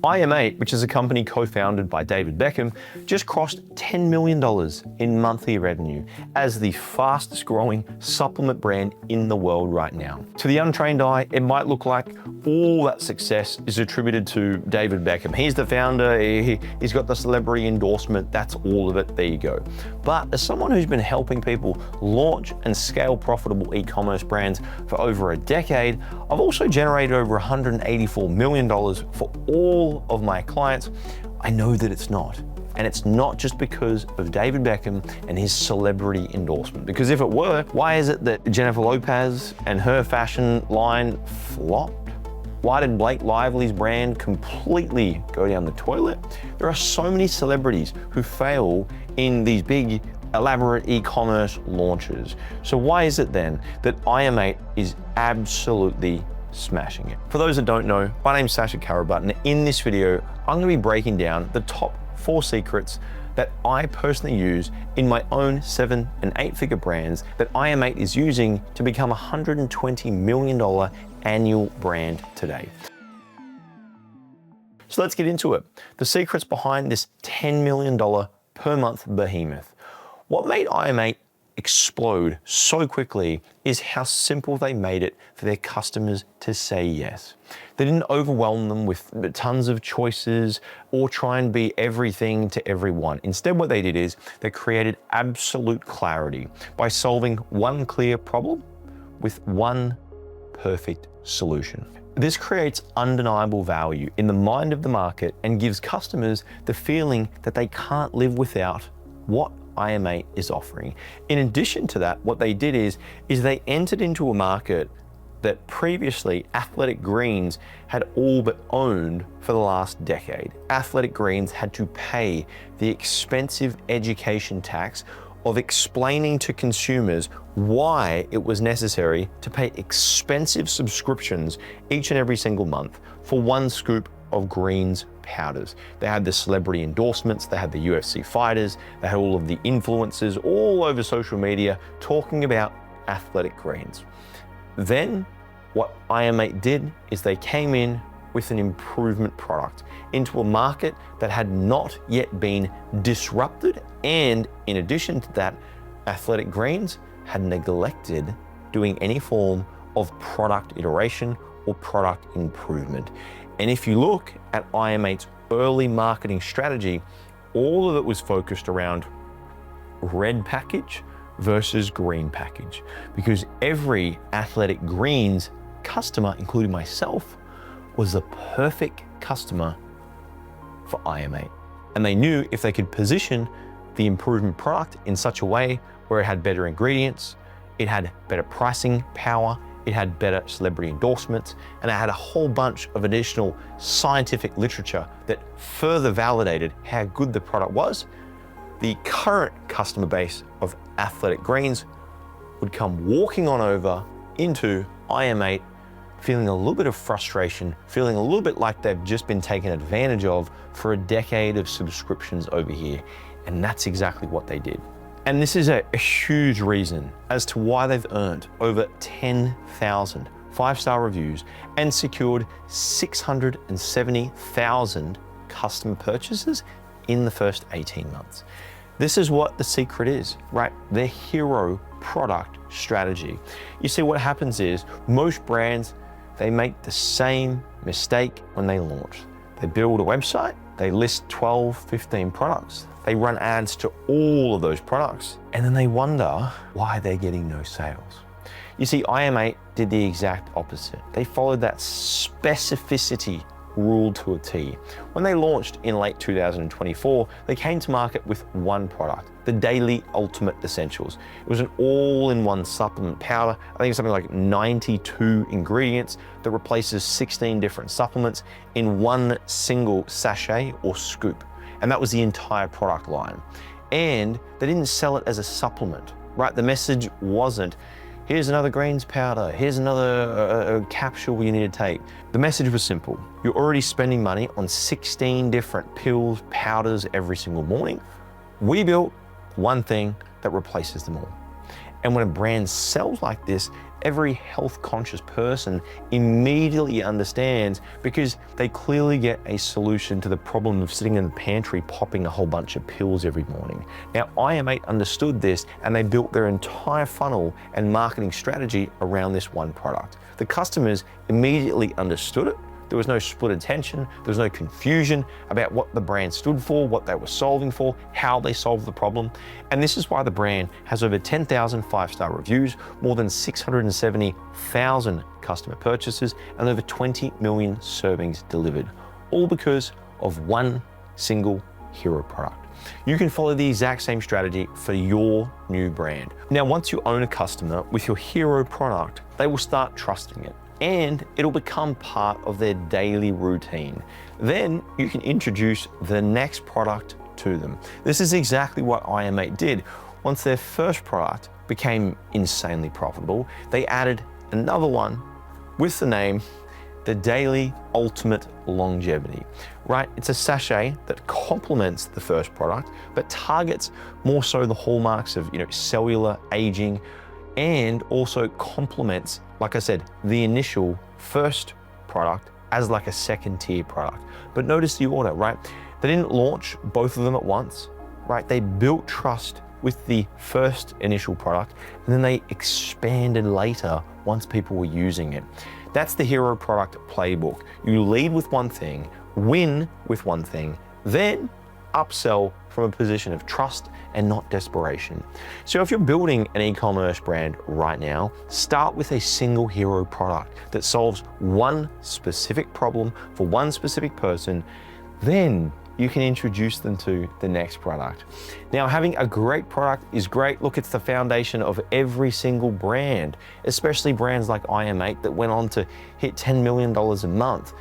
IM8, which is a company co-founded by David Beckham, just crossed $10 million in monthly revenue as the fastest growing supplement brand in the world right now. To the untrained eye, it might look like all that success is attributed to David Beckham. He's the founder, he's got the celebrity endorsement, that's all of it, there you go. But as someone who's been helping people launch and scale profitable e-commerce brands for over a decade, I've also generated over $184 million for all of my clients. I know that it's not. And it's not just because of David Beckham and his celebrity endorsement. Because if it were, why is it that Jennifer Lopez and her fashion line flopped? Why did Blake Lively's brand completely go down the toilet? There are so many celebrities who fail in these big, elaborate e-commerce launches. So why is it then that IM8 is absolutely smashing it? For those that don't know, my name's Sasha, and in this video, I'm gonna be breaking down the top 4 secrets that I personally use in my own 7- and 8-figure brands that IM8 is using to become a $120 million annual brand today. So let's get into it. The secrets behind this $10 million per month behemoth. What made IM8 explode so quickly is how simple they made it for their customers to say yes. They didn't overwhelm them with tons of choices or try and be everything to everyone. Instead, what they did is they created absolute clarity by solving one clear problem with one perfect solution. This creates undeniable value in the mind of the market and gives customers the feeling that they can't live without what IM8 is offering. In addition to that, what they did is they entered into a market that previously Athletic Greens had all but owned for the last decade. Athletic Greens had to pay the expensive education tax of explaining to consumers why it was necessary to pay expensive subscriptions each and every single month for one scoop of greens powders. They had the celebrity endorsements, they had the UFC fighters, they had all of the influencers all over social media talking about Athletic Greens. Then what IM8 did is they came in with an improvement product into a market that had not yet been disrupted, and in addition to that, Athletic Greens had neglected doing any form of product iteration or product improvement. And if you look at IM8's early marketing strategy, all of it was focused around red package versus green package, because every Athletic Greens customer, including myself, was the perfect customer for IM8. And they knew if they could position the improvement product in such a way where it had better ingredients, it had better pricing power, it had better celebrity endorsements, and it had a whole bunch of additional scientific literature that further validated how good the product was, the current customer base of Athletic Greens would come walking on over into IM8, feeling a little bit of frustration, feeling a little bit like they've just been taken advantage of for a decade of subscriptions over here. And that's exactly what they did. And this is a huge reason as to why they've earned over 10,000 5-star reviews and secured 670,000 customer purchases in the first 18 months. This is what the secret is, right? Their hero product strategy. You see, what happens is most brands, they make the same mistake when they launch. They build a website, they list 12, 15 products. They run ads to all of those products, and then they wonder why they're getting no sales. You see, IM8 did the exact opposite. They followed that specificity rule to a T. When they launched in late 2024, they came to market with one product, the Daily Ultimate Essentials. It was an all-in-one supplement powder. I think it's something like 92 ingredients that replaces 16 different supplements in one single sachet or scoop. And that was the entire product line. And they didn't sell it as a supplement, right? The message wasn't, here's another greens powder, here's another capsule you need to take. The message was simple. You're already spending money on 16 different pills, powders every single morning. We built one thing that replaces them all. And when a brand sells like this, every health-conscious person immediately understands, because they clearly get a solution to the problem of sitting in the pantry popping a whole bunch of pills every morning. Now, IM8 understood this, and they built their entire funnel and marketing strategy around this one product. The customers immediately understood it. There was no split attention, there was no confusion about what the brand stood for, what they were solving for, how they solved the problem. And this is why the brand has over 10,000 five-star reviews, more than 670,000 customer purchases, and over 20 million servings delivered, all because of one single hero product. You can follow the exact same strategy for your new brand. Now, once you own a customer with your hero product, they will start trusting it, and it'll become part of their daily routine. Then you can introduce the next product to them. This is exactly what IM8 did. Once their first product became insanely profitable, they added another one with the name the Daily Ultimate Longevity, right? It's a sachet that complements the first product, but targets more so the hallmarks of, cellular aging, and also complements, like I said, the initial first product as like a second tier product. But notice the order, right? They didn't launch both of them at once, right? They built trust with the first initial product, and then they expanded later once people were using it. That's the hero product playbook. You lead with one thing, win with one thing, then upsell from a position of trust and not desperation. So if you're building an e-commerce brand right now, start with a single hero product that solves one specific problem for one specific person, then you can introduce them to the next product. Now, having a great product is great. Look, it's the foundation of every single brand, especially brands like IM8 that went on to hit $10 million a month.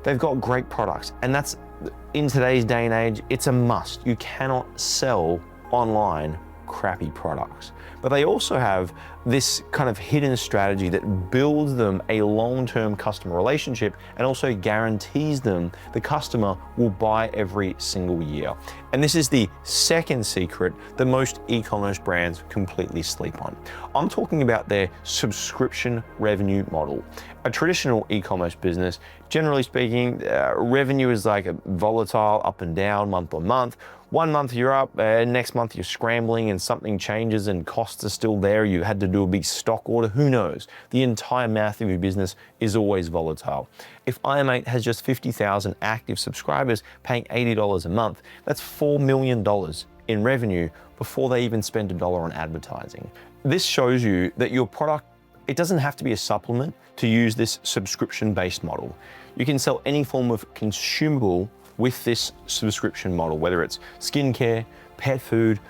They've got great products, and that's, in today's day and age, it's a must. You cannot sell online crappy products. But they also have this kind of hidden strategy that builds them a long-term customer relationship and also guarantees them the customer will buy every single year. And this is the second secret that most e-commerce brands completely sleep on. I'm talking about their subscription revenue model. A traditional e-commerce business, generally speaking, revenue is like a volatile, up and down, month on month. One month you're up, next month you're scrambling and something changes and costs are still there. You had to do a big stock order, who knows? The entire math of your business is always volatile. If IM8 has just 50,000 active subscribers paying $80 a month, that's $4 million in revenue before they even spend $1 on advertising. This shows you that your product, it doesn't have to be a supplement to use this subscription-based model. You can sell any form of consumable with this subscription model, whether it's skincare, pet food,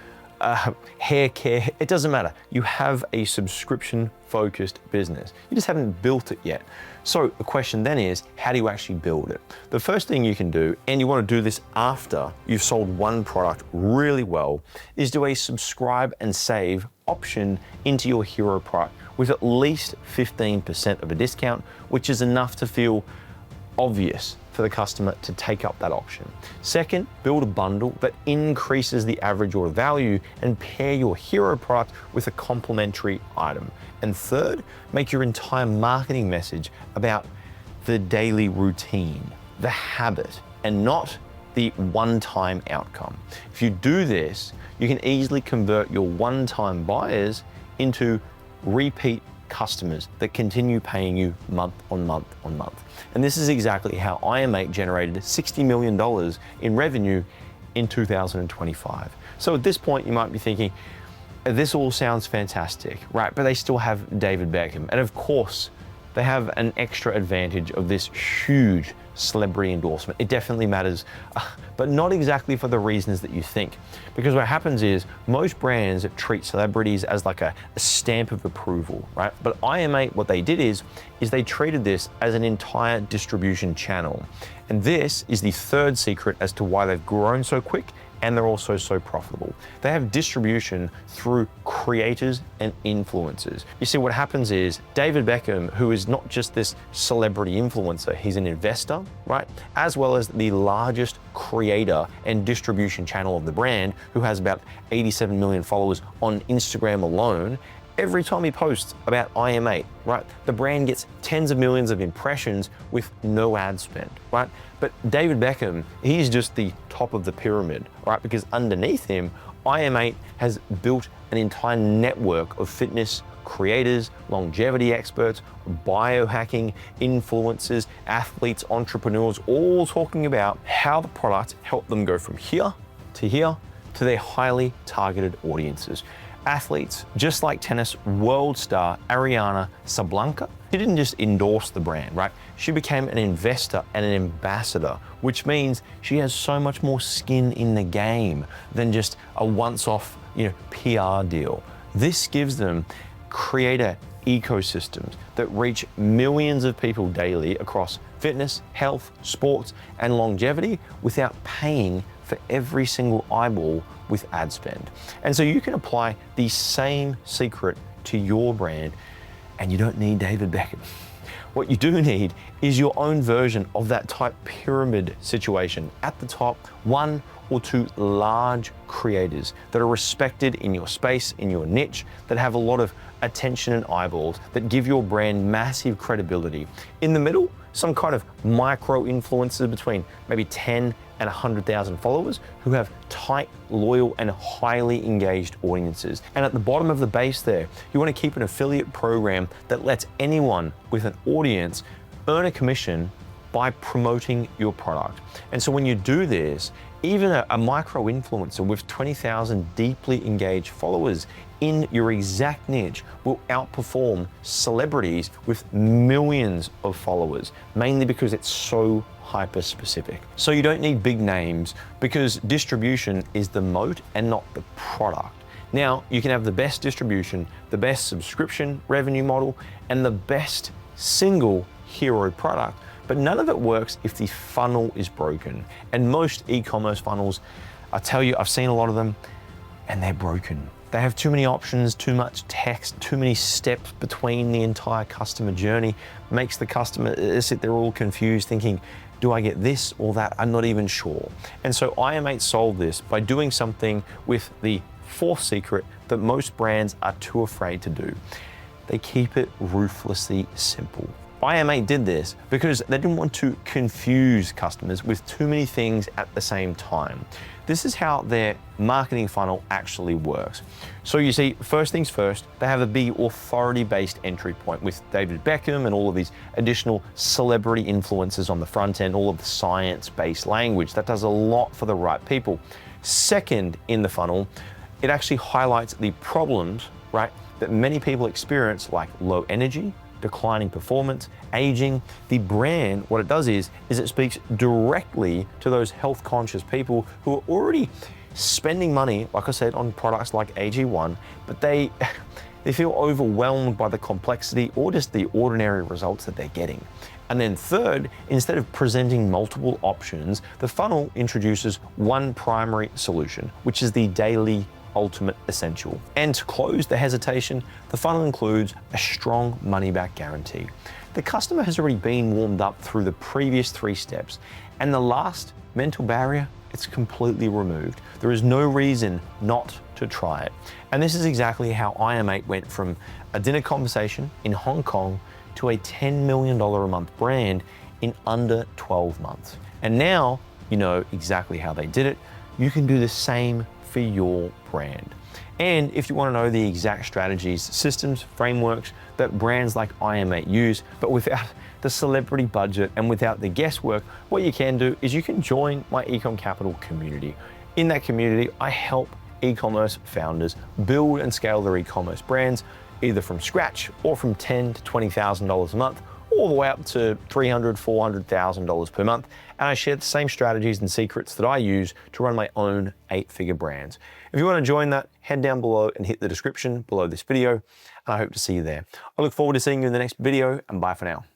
hair care, it doesn't matter. You have a subscription-focused business. You just haven't built it yet. So the question then is, how do you actually build it? The first thing you can do, and you want to do this after you've sold one product really well, is do a subscribe and save option into your hero product with at least 15% of a discount, which is enough to feel obvious for the customer to take up that option. Second, build a bundle that increases the average order value and pair your hero product with a complementary item. And third, make your entire marketing message about the daily routine, the habit, and not the one-time outcome. If you do this, you can easily convert your one-time buyers into repeat customers that continue paying you month on month on month. And this is exactly how IM8 generated $60 million in revenue in 2025. So at this point, you might be thinking, this all sounds fantastic, right? But they still have David Beckham. And of course, they have an extra advantage of this huge celebrity endorsement. It definitely matters, but not exactly for the reasons that you think. Because what happens is most brands treat celebrities as like a stamp of approval, right? But IM8, what they did is they treated this as an entire distribution channel. And this is the third secret as to why they've grown so quick and they're also so profitable. They have distribution through creators and influencers. You see, what happens is David Beckham, who is not just this celebrity influencer, he's an investor, right? As well as the largest creator and distribution channel of the brand, who has about 87 million followers on Instagram alone. every time he posts about IM8, right, the brand gets tens of millions of impressions with no ad spend, right? But David Beckham, he's just the top of the pyramid, right? Because underneath him, IM8 has built an entire network of fitness creators, longevity experts, biohacking influencers, athletes, entrepreneurs, all talking about how the product helped them go from here to their highly targeted audiences. Athletes, just like tennis world star Ariana Sablanka, she didn't just endorse the brand, right? She became an investor and an ambassador, which means she has so much more skin in the game than just a once-off, PR deal. This gives them creator ecosystems that reach millions of people daily across fitness, health, sports, and longevity without paying for every single eyeball with ad spend. And so you can apply the same secret to your brand, and you don't need David Beckham. What you do need is your own version of that type pyramid situation. At the top, one or two large creators that are respected in your space, in your niche, that have a lot of attention and eyeballs, that give your brand massive credibility. In the middle, some kind of micro influencers between maybe 10 and 100,000 followers who have tight, loyal, and highly engaged audiences. And at the bottom of the base there, you want to keep an affiliate program that lets anyone with an audience earn a commission by promoting your product. And so when you do this, even a micro influencer with 20,000 deeply engaged followers in your exact niche will outperform celebrities with millions of followers, mainly because it's so hyper specific. So you don't need big names because distribution is the moat and not the product. Now you can have the best distribution, the best subscription revenue model, and the best single hero product, but none of it works if the funnel is broken. And most e-commerce funnels, I tell you, I've seen a lot of them, and they're broken. They have too many options, too much text, too many steps between the entire customer journey, makes the customer sit there all confused thinking, do I get this or that? I'm not even sure. And so IM8 solved this by doing something with the fourth secret that most brands are too afraid to do. They keep it ruthlessly simple. IM8 did this because they didn't want to confuse customers with too many things at the same time. This is how their marketing funnel actually works. So you see, first things first, they have a big authority-based entry point with David Beckham and all of these additional celebrity influencers on the front end, all of the science-based language. That does a lot for the right people. Second in the funnel, it actually highlights the problems, right, that many people experience, like low energy, declining performance, aging. The brand, what it does is it speaks directly to those health conscious people who are already spending money, like I said, on products like AG1, but they feel overwhelmed by the complexity or just the ordinary results that they're getting. And then third, instead of presenting multiple options, the funnel introduces one primary solution, which is the daily ultimate essential. And to close the hesitation, the funnel includes a strong money-back guarantee. The customer has already been warmed up through the previous 3 steps, and the last mental barrier, it's completely removed. There is no reason not to try it. And this is exactly how IM8 went from a dinner conversation in Hong Kong to a $10 million a month brand in under 12 months. And now you know exactly how they did it. You can do the same for your brand. And if you want to know the exact strategies, systems, frameworks that brands like IM8 use, but without the celebrity budget and without the guesswork, what you can do is you can join my Ecom Capital community. In that community, I help e-commerce founders build and scale their e-commerce brands, either from scratch or from $10,000 to $20,000 a month, all the way up to $300,000, $400,000 per month. And I share the same strategies and secrets that I use to run my own 8-figure brands. If you want to join that, head down below and hit the description below this video, and I hope to see you there. I look forward to seeing you in the next video, and bye for now.